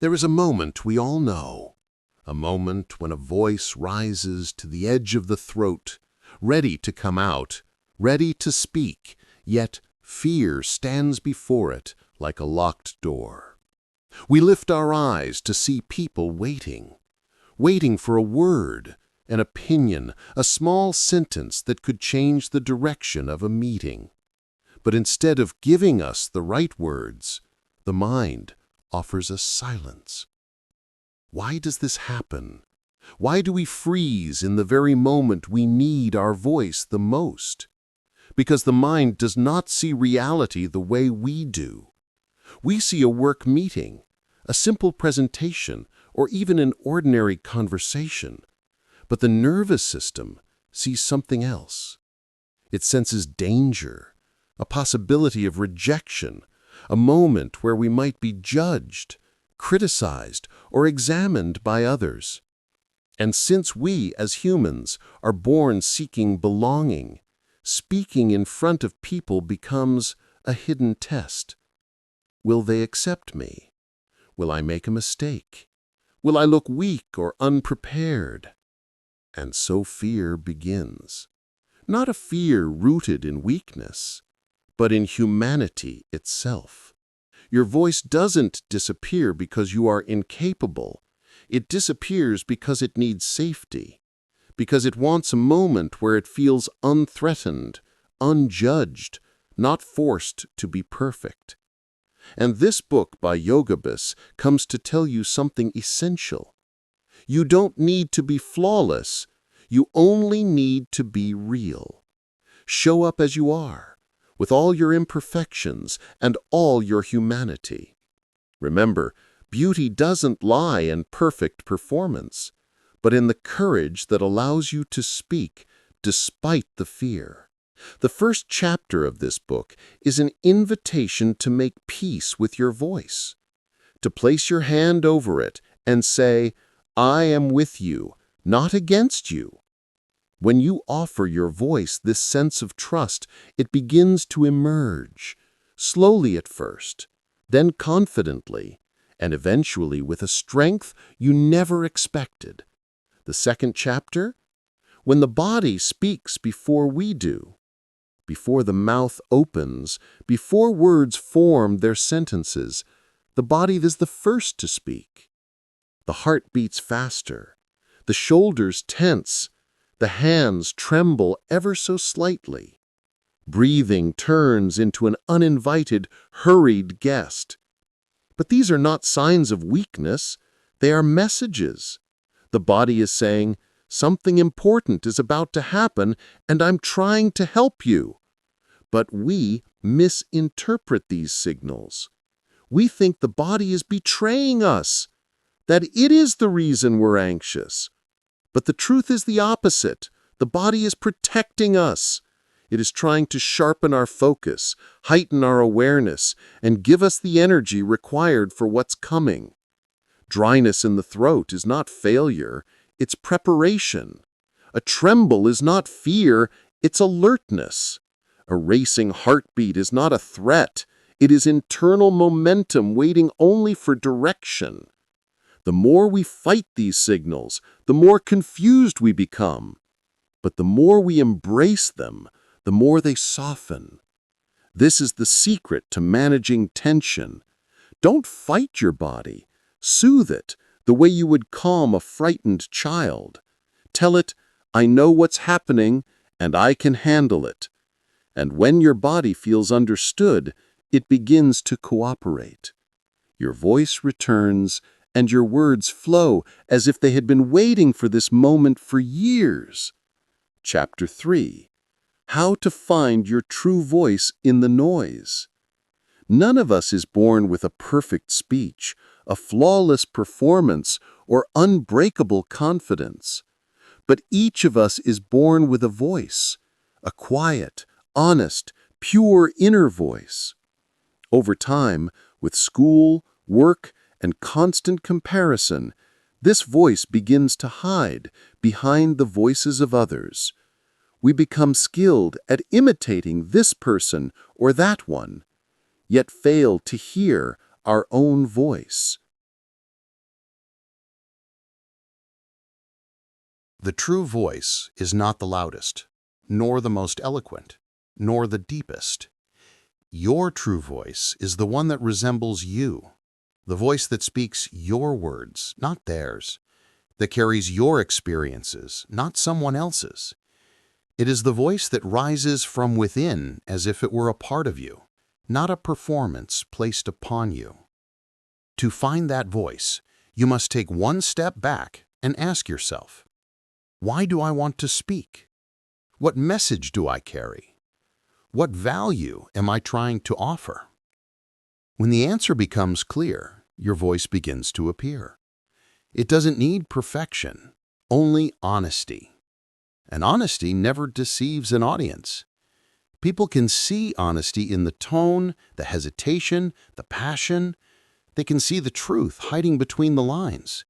There is a moment we all know, a moment when a voice rises to the edge of the throat, ready to come out, ready to speak, yet fear stands before it like a locked door. We lift our eyes to see people waiting for a word, an opinion, a small sentence that could change the direction of a meeting. But instead of giving us the right words, the mind offers us silence. Why does this happen? Why do we freeze in the very moment we need our voice the most? Because the mind does not see reality the way we do. We see a work meeting, a simple presentation, or even an ordinary conversation. But the nervous system sees something else. It senses danger, a possibility of rejection, a moment where we might be judged, criticized, or examined by others. And since we, as humans, are born seeking belonging, speaking in front of people becomes a hidden test. Will they accept me? Will I make a mistake? Will I look weak or unprepared? And so fear begins. Not a fear rooted in weakness, but in humanity itself. Your voice doesn't disappear because you are incapable. It disappears because it needs safety, because it wants a moment where it feels unthreatened, unjudged, not forced to be perfect. And this book by Yogabis comes to tell you something essential. You don't need to be flawless. You only need to be real. Show up as you are, with all your imperfections and all your humanity. Remember, beauty doesn't lie in perfect performance, but in the courage that allows you to speak despite the fear. The first chapter of this book is an invitation to make peace with your voice, to place your hand over it and say, I am with you, not against you. When you offer your voice this sense of trust, it begins to emerge, slowly at first, then confidently, and eventually with a strength you never expected. The second chapter? When the body speaks before we do, before the mouth opens, before words form their sentences, the body is the first to speak. The heart beats faster, the shoulders tense, the hands tremble ever so slightly. Breathing turns into an uninvited, hurried guest. But these are not signs of weakness, they are messages. The body is saying, something important is about to happen, and I'm trying to help you. But we misinterpret these signals. We think the body is betraying us, that it is the reason we're anxious. But the truth is the opposite. The body is protecting us. It is trying to sharpen our focus, heighten our awareness, and give us the energy required for what's coming. Dryness in the throat is not failure, it's preparation. A tremble is not fear, it's alertness. A racing heartbeat is not a threat, it is internal momentum waiting only for direction. The more we fight these signals, the more confused we become. But the more we embrace them, the more they soften. This is the secret to managing tension. Don't fight your body. Soothe it the way you would calm a frightened child. Tell it, I know what's happening and I can handle it. And when your body feels understood, it begins to cooperate. Your voice returns and your words flow as if they had been waiting for this moment for years. Chapter 3. How to find your true voice in the noise. None of us is born with a perfect speech, a flawless performance, or unbreakable confidence. But each of us is born with a voice, a quiet, honest, pure inner voice. Over time, with school, work, and constant comparison, this voice begins to hide behind the voices of others. We become skilled at imitating this person or that one, yet fail to hear our own voice. The true voice is not the loudest, nor the most eloquent, nor the deepest. Your true voice is the one that resembles you, the voice that speaks your words, not theirs, that carries your experiences, not someone else's. It is the voice that rises from within as if it were a part of you, not a performance placed upon you. To find that voice, you must take one step back and ask yourself, why do I want to speak? What message do I carry? What value am I trying to offer? When the answer becomes clear, your voice begins to appear. It doesn't need perfection, only honesty. And honesty never deceives an audience. People can see honesty in the tone, the hesitation, the passion. They can see the truth hiding between the lines.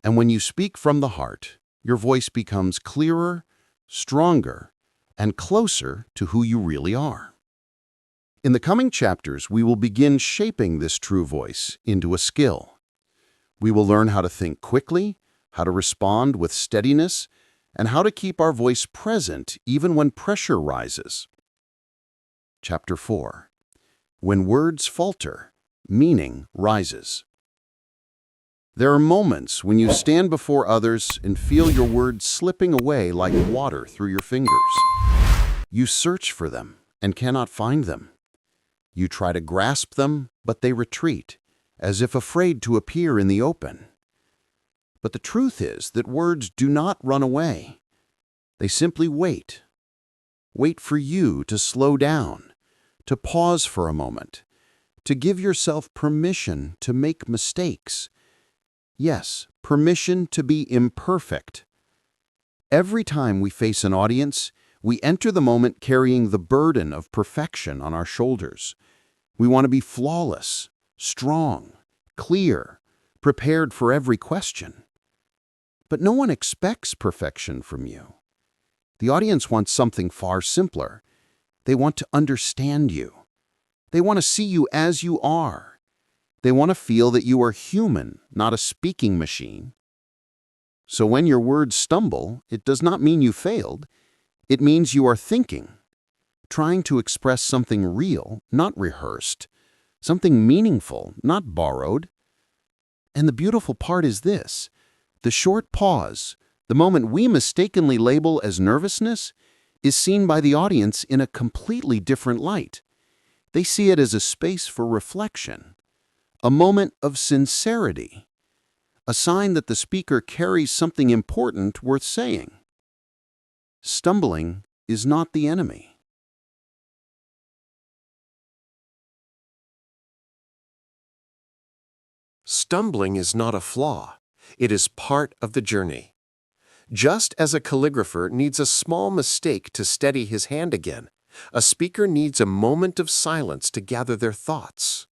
And when you speak from the heart, your voice becomes clearer, stronger, and closer to who you really are. In the coming chapters, we will begin shaping this true voice into a skill. We will learn how to think quickly, how to respond with steadiness, and how to keep our voice present even when pressure rises. Chapter 4. When words falter, meaning rises. There are moments when you stand before others and feel your words slipping away like water through your fingers. You search for them and cannot find them. You try to grasp them, but they retreat, as if afraid to appear in the open. But the truth is that words do not run away. They simply wait. Wait for you to slow down, to pause for a moment, to give yourself permission to make mistakes. Yes, permission to be imperfect. Every time we face an audience, we enter the moment carrying the burden of perfection on our shoulders. We want to be flawless, strong, clear, prepared for every question. But no one expects perfection from you. The audience wants something far simpler. They want to understand you. They want to see you as you are. They want to feel that you are human, not a speaking machine. So when your words stumble, it does not mean you failed. It means you are thinking, trying to express something real, not rehearsed, something meaningful, not borrowed. And the beautiful part is this: the short pause, the moment we mistakenly label as nervousness, is seen by the audience in a completely different light. They see it as a space for reflection, a moment of sincerity, a sign that the speaker carries something important worth saying. Stumbling is not the enemy. Stumbling is not a flaw. It is part of the journey. Just as a calligrapher needs a small mistake to steady his hand again, a speaker needs a moment of silence to gather their thoughts.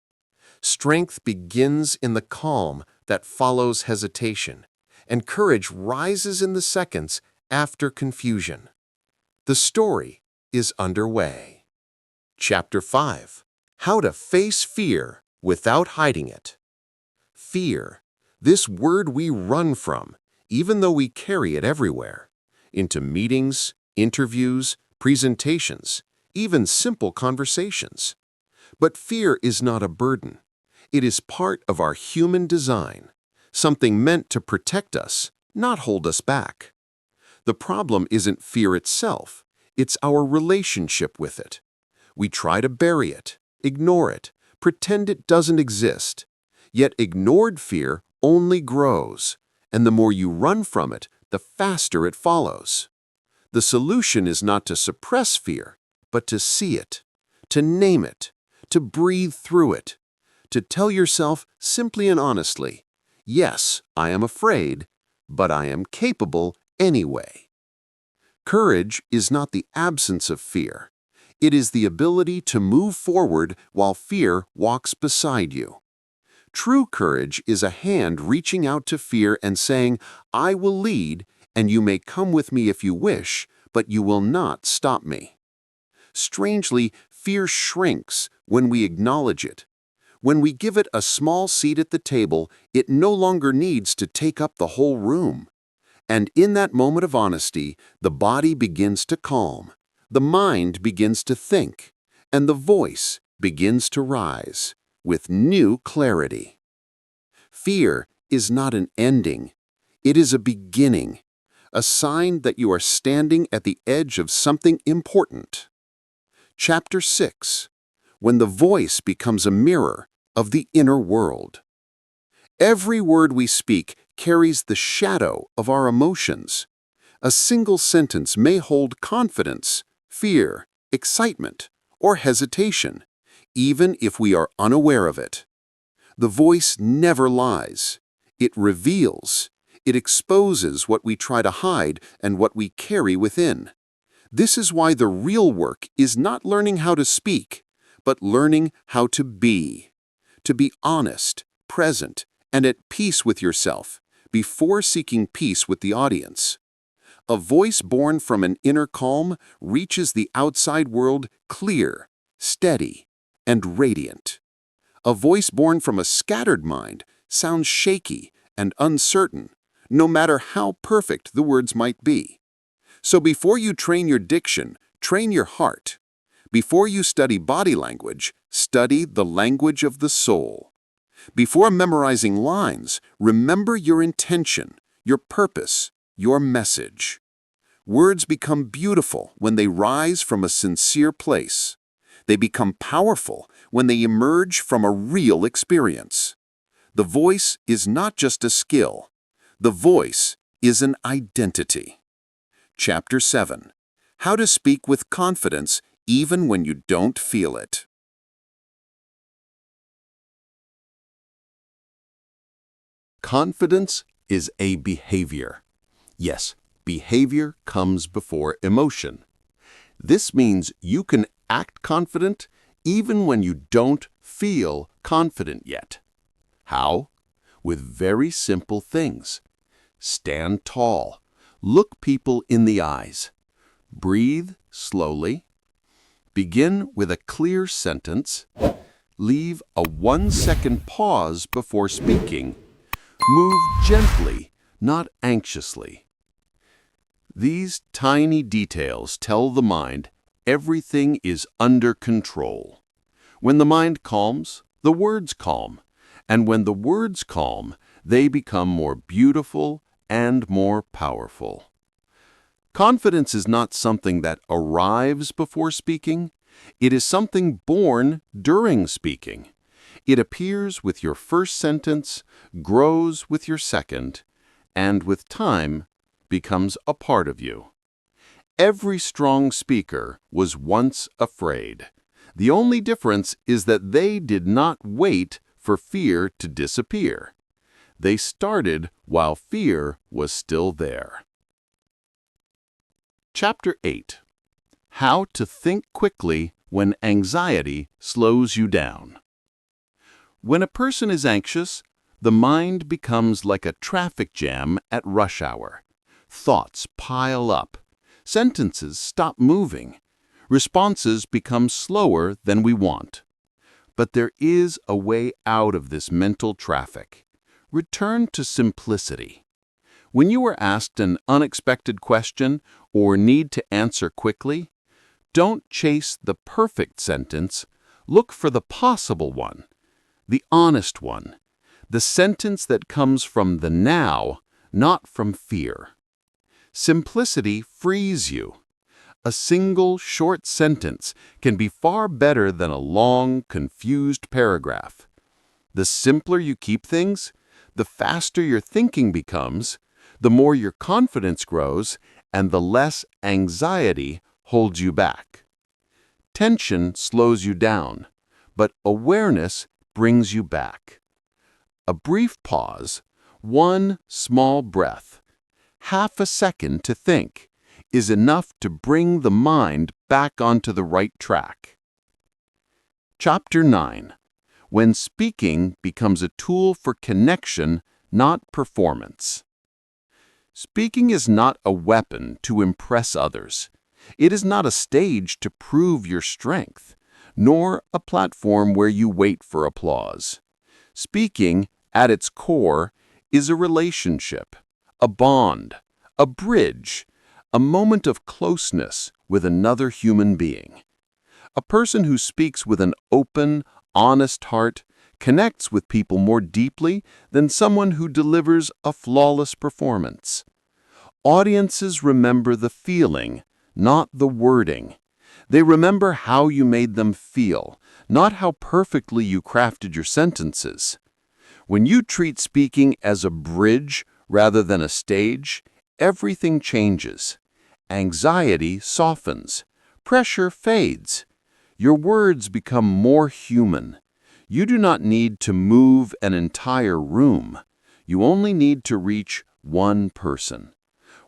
Strength begins in the calm that follows hesitation, and courage rises in the seconds after confusion. The story is underway. Chapter 5. How to face fear without hiding it. Fear, this word we run from, even though we carry it everywhere, into meetings, interviews, presentations, even simple conversations. But fear is not a burden. It is part of our human design, something meant to protect us, not hold us back. The problem isn't fear itself, it's our relationship with it. We try to bury it, ignore it, pretend it doesn't exist. Yet ignored fear only grows, and the more you run from it, the faster it follows. The solution is not to suppress fear, but to see it, to name it, to breathe through it, to tell yourself simply and honestly, yes, I am afraid, but I am capable anyway. Courage is not the absence of fear. It is the ability to move forward while fear walks beside you. True courage is a hand reaching out to fear and saying, I will lead, and you may come with me if you wish, but you will not stop me. Strangely, fear shrinks when we acknowledge it. When we give it a small seat at the table, it no longer needs to take up the whole room. And in that moment of honesty, the body begins to calm, the mind begins to think, and the voice begins to rise with new clarity. Fear is not an ending. It is a beginning, a sign that you are standing at the edge of something important. Chapter 6. When the voice becomes a mirror of the inner world. Every word we speak carries the shadow of our emotions. A single sentence may hold confidence, fear, excitement, or hesitation, even if we are unaware of it. The voice never lies. It reveals. It exposes what we try to hide and what we carry within. This is why the real work is not learning how to speak, but learning how to be. To be honest, present, and at peace with yourself before seeking peace with the audience. A voice born from an inner calm reaches the outside world clear, steady, and radiant. A voice born from a scattered mind sounds shaky and uncertain, no matter how perfect the words might be. So before you train your diction, train your heart. Before you study body language, study the language of the soul. Before memorizing lines, remember your intention, your purpose, your message. Words become beautiful when they rise from a sincere place. They become powerful when they emerge from a real experience. The voice is not just a skill. The voice is an identity. Chapter 7. How to speak with confidence even when you don't feel it. Confidence is a behavior. Yes, behavior comes before emotion. This means you can act confident even when you don't feel confident yet. How? With very simple things. Stand tall. Look people in the eyes. Breathe slowly. Begin with a clear sentence. Leave a 1-second pause before speaking. Move gently, not anxiously. These tiny details tell the mind everything is under control. When the mind calms, the words calm. And when the words calm, they become more beautiful and more powerful. Confidence is not something that arrives before speaking. It is something born during speaking. It appears with your first sentence, grows with your second, and with time becomes a part of you. Every strong speaker was once afraid. The only difference is that they did not wait for fear to disappear. They started while fear was still there. Chapter 8. How to think quickly when anxiety slows you down. When a person is anxious, the mind becomes like a traffic jam at rush hour. Thoughts pile up. Sentences stop moving. Responses become slower than we want. But there is a way out of this mental traffic. Return to simplicity. When you are asked an unexpected question or need to answer quickly, don't chase the perfect sentence. Look for the possible one, the honest one, the sentence that comes from the now, not from fear. Simplicity frees you. A single short sentence can be far better than a long, confused paragraph. The simpler you keep things, the faster your thinking becomes, the more your confidence grows, and the less anxiety holds you back. Tension slows you down, but awareness brings you back. A brief pause, one small breath, half a second to think, is enough to bring the mind back onto the right track. Chapter 9. When speaking becomes a tool for connection, not performance. Speaking is not a weapon to impress others. It is not a stage to prove your strength, nor a platform where you wait for applause. Speaking, at its core, is a relationship, a bond, A bridge, a moment of closeness with another human being. A person who speaks with an open, honest heart connects with people more deeply than someone who delivers a flawless performance. Audiences remember the feeling, not the wording. They remember how you made them feel, not how perfectly you crafted your sentences. When you treat speaking as a bridge rather than a stage, everything changes. Anxiety softens. Pressure fades. Your words become more human. You do not need to move an entire room. You only need to reach one person.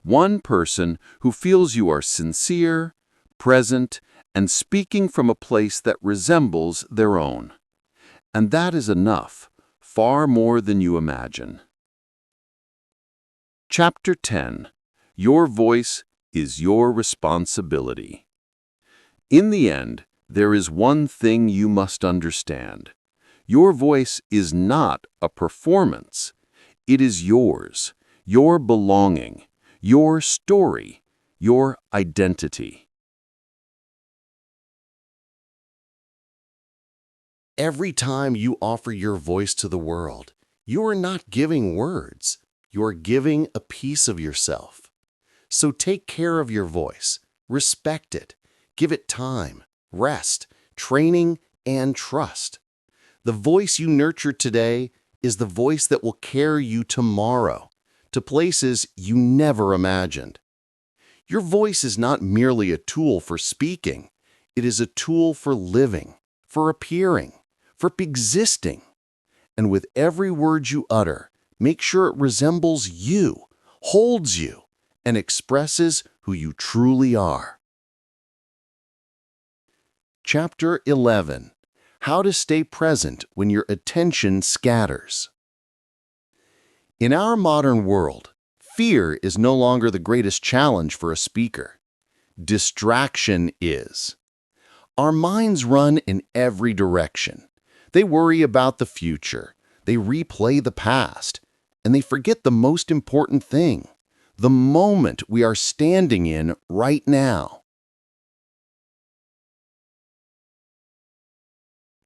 One person who feels you are sincere, present, and speaking from a place that resembles their own. And that is enough, far more than you imagine. Chapter 10. Your voice is your responsibility. In the end, there is one thing you must understand. Your voice is not a performance. It is yours, your belonging, your story, your identity. Every time you offer your voice to the world, you are not giving words. You are giving a piece of yourself. So take care of your voice, respect it, give it time, rest, training, and trust. The voice you nurture today is the voice that will carry you tomorrow to places you never imagined. Your voice is not merely a tool for speaking. It is a tool for living, for appearing, for existing. And with every word you utter, make sure it resembles you, holds you, and expresses who you truly are. Chapter 11. How to stay present when your attention scatters. In our modern world, fear is no longer the greatest challenge for a speaker. Distraction is. Our minds run in every direction. They worry about the future, they replay the past, and they forget the most important thing, the moment we are standing in right now.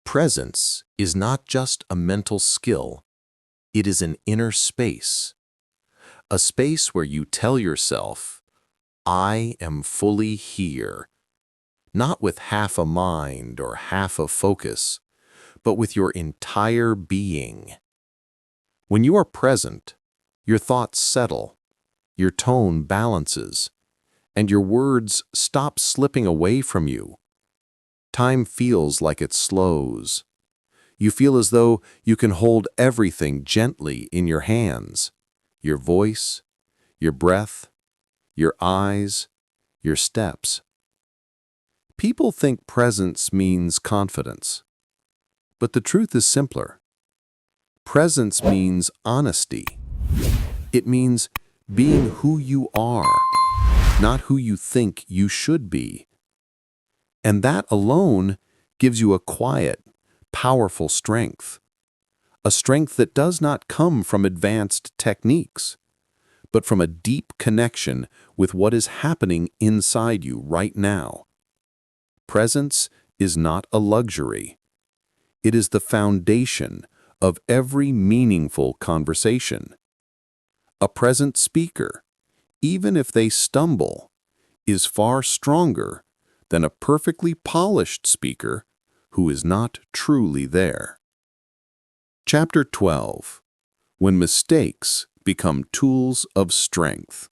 Presence is not just a mental skill, it is an inner space. A space where you tell yourself, I am fully here, not with half a mind or half a focus, but with your entire being. When you are present, your thoughts settle, your tone balances, and your words stop slipping away from you. Time feels like it slows. You feel as though you can hold everything gently in your hands, your voice, your breath, your eyes, your steps. People think presence means confidence, but the truth is simpler. Presence means honesty. It means being who you are, not who you think you should be. And that alone gives you a quiet, powerful strength. A strength that does not come from advanced techniques, but from a deep connection with what is happening inside you right now. Presence is not a luxury. It is the foundation of every meaningful conversation. A present speaker, even if they stumble, is far stronger than a perfectly polished speaker who is not truly there. Chapter 12. When mistakes become tools of strength.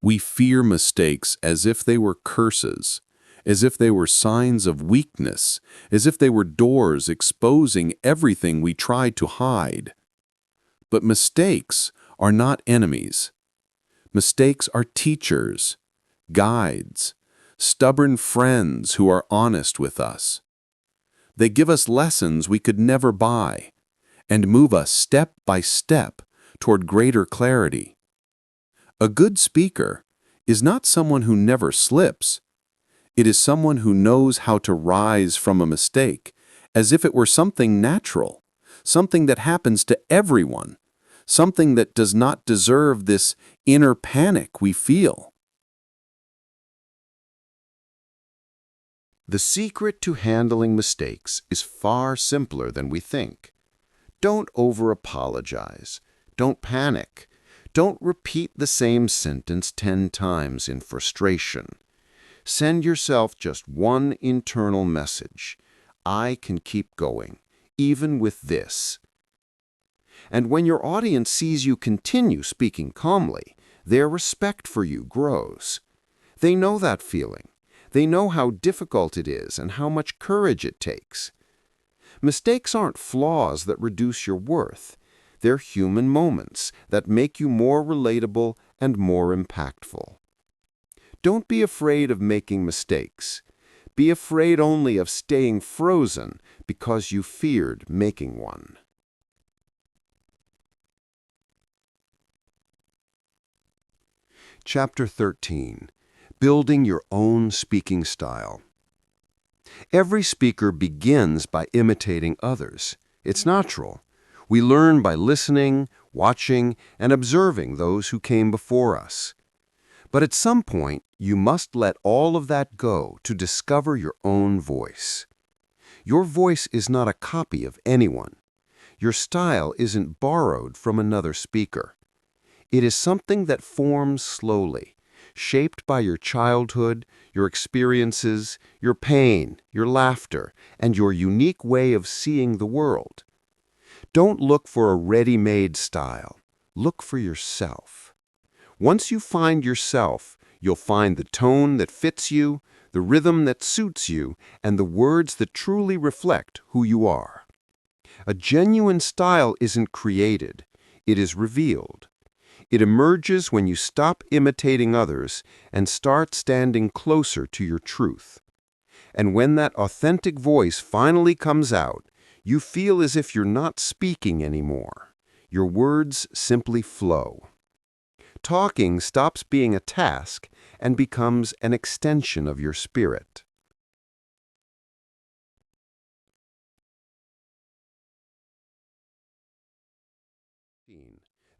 We fear mistakes as if they were curses, as if they were signs of weakness, as if they were doors exposing everything we tried to hide. But mistakes are not enemies. Mistakes are teachers, guides, stubborn friends who are honest with us. They give us lessons we could never buy and move us step by step toward greater clarity. A good speaker is not someone who never slips. It is someone who knows how to rise from a mistake as if it were something natural, something that happens to everyone, something that does not deserve this inner panic we feel. The secret to handling mistakes is far simpler than we think. Don't over-apologize. Don't panic. Don't repeat the same sentence 10 times in frustration. Send yourself just one internal message. I can keep going, even with this. And when your audience sees you continue speaking calmly, their respect for you grows. They know that feeling. They know how difficult it is and how much courage it takes. Mistakes aren't flaws that reduce your worth. They're human moments that make you more relatable and more impactful. Don't be afraid of making mistakes. Be afraid only of staying frozen because you feared making one. Chapter 13. Building your own speaking style. Every speaker begins by imitating others. It's natural. We learn by listening, watching, and observing those who came before us. But at some point, you must let all of that go to discover your own voice. Your voice is not a copy of anyone. Your style isn't borrowed from another speaker. It is something that forms slowly, shaped by your childhood, your experiences, your pain, your laughter, and your unique way of seeing the world. Don't look for a ready-made style. Look for yourself. Once you find yourself, you'll find the tone that fits you, the rhythm that suits you, and the words that truly reflect who you are. A genuine style isn't created. It is revealed. It emerges when you stop imitating others and start standing closer to your truth. And when that authentic voice finally comes out, you feel as if you're not speaking anymore. Your words simply flow. Talking stops being a task and becomes an extension of your spirit.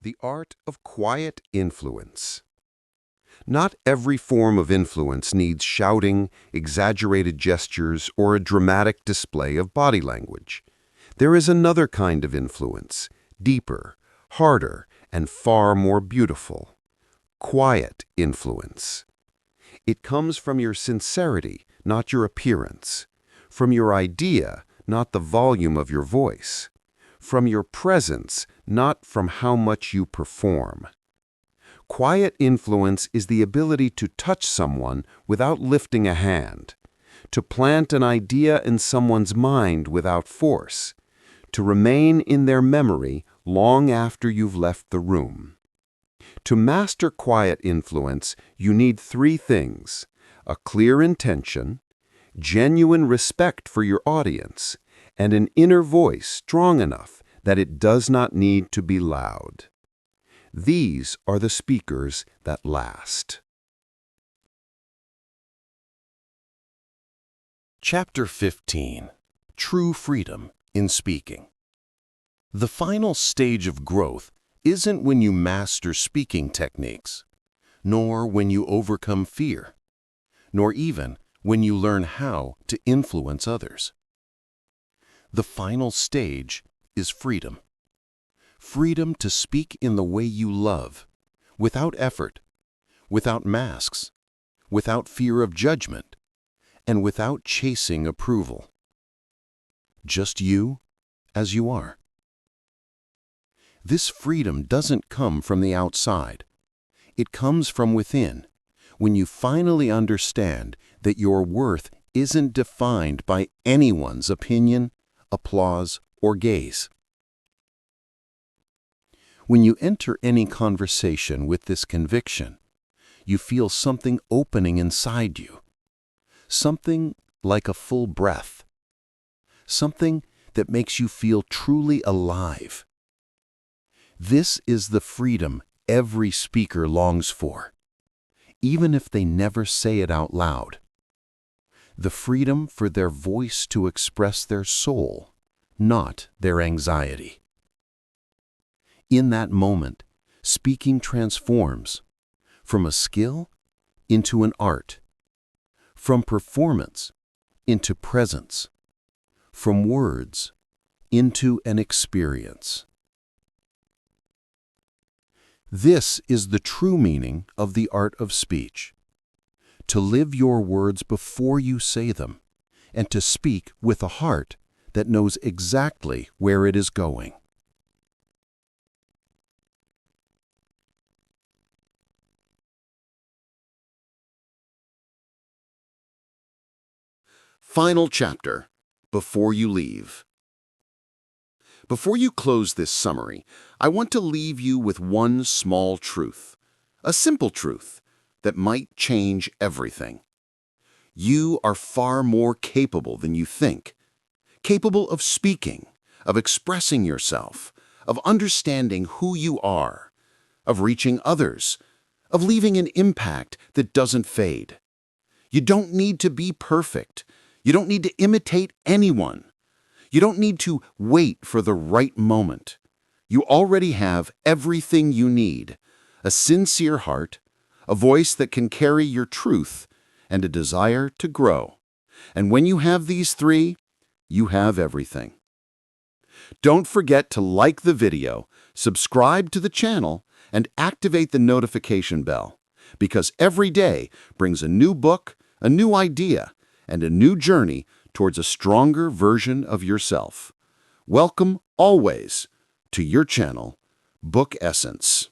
The art of quiet influence. Not every form of influence needs shouting, exaggerated gestures, or a dramatic display of body language. There is another kind of influence, deeper, harder, and far more beautiful. Quiet influence. It comes from your sincerity, not your appearance. From your idea, not the volume of your voice. From your presence, not from how much you perform. Quiet influence is the ability to touch someone without lifting a hand, to plant an idea in someone's mind without force, to remain in their memory long after you've left the room. To master quiet influence, you need 3 things: a clear intention, genuine respect for your audience, and an inner voice strong enough that it does not need to be loud. These are the speakers that last. Chapter 15. True Freedom in Speaking. The final stage of growth isn't when you master speaking techniques, nor when you overcome fear, nor even when you learn how to influence others. The final stage is freedom. Freedom to speak in the way you love, without effort, without masks, without fear of judgment, and without chasing approval. Just you as you are. This freedom doesn't come from the outside. It comes from within, when you finally understand that your worth isn't defined by anyone's opinion, applause, or gaze. When you enter any conversation with this conviction, you feel something opening inside you, something like a full breath, something that makes you feel truly alive. This is the freedom every speaker longs for, even if they never say it out loud. The freedom for their voice to express their soul, not their anxiety. In that moment, speaking transforms from a skill into an art, from performance into presence, from words into an experience. This is the true meaning of the art of speech: to live your words before you say them, and to speak with a heart that knows exactly where it is going. Final chapter, before you leave. Before you close this summary, I want to leave you with one small truth, a simple truth that might change everything. You are far more capable than you think, capable of speaking, of expressing yourself, of understanding who you are, of reaching others, of leaving an impact that doesn't fade. You don't need to be perfect. You don't need to imitate anyone. You don't need to wait for the right moment. You already have everything you need: a sincere heart, a voice that can carry your truth, and a desire to grow. And when you have these three, you have everything. Don't forget to like the video, subscribe to the channel, and activate the notification bell, because every day brings a new book, a new idea, and a new journey towards a stronger version of yourself. Welcome always to your channel, Book Essence.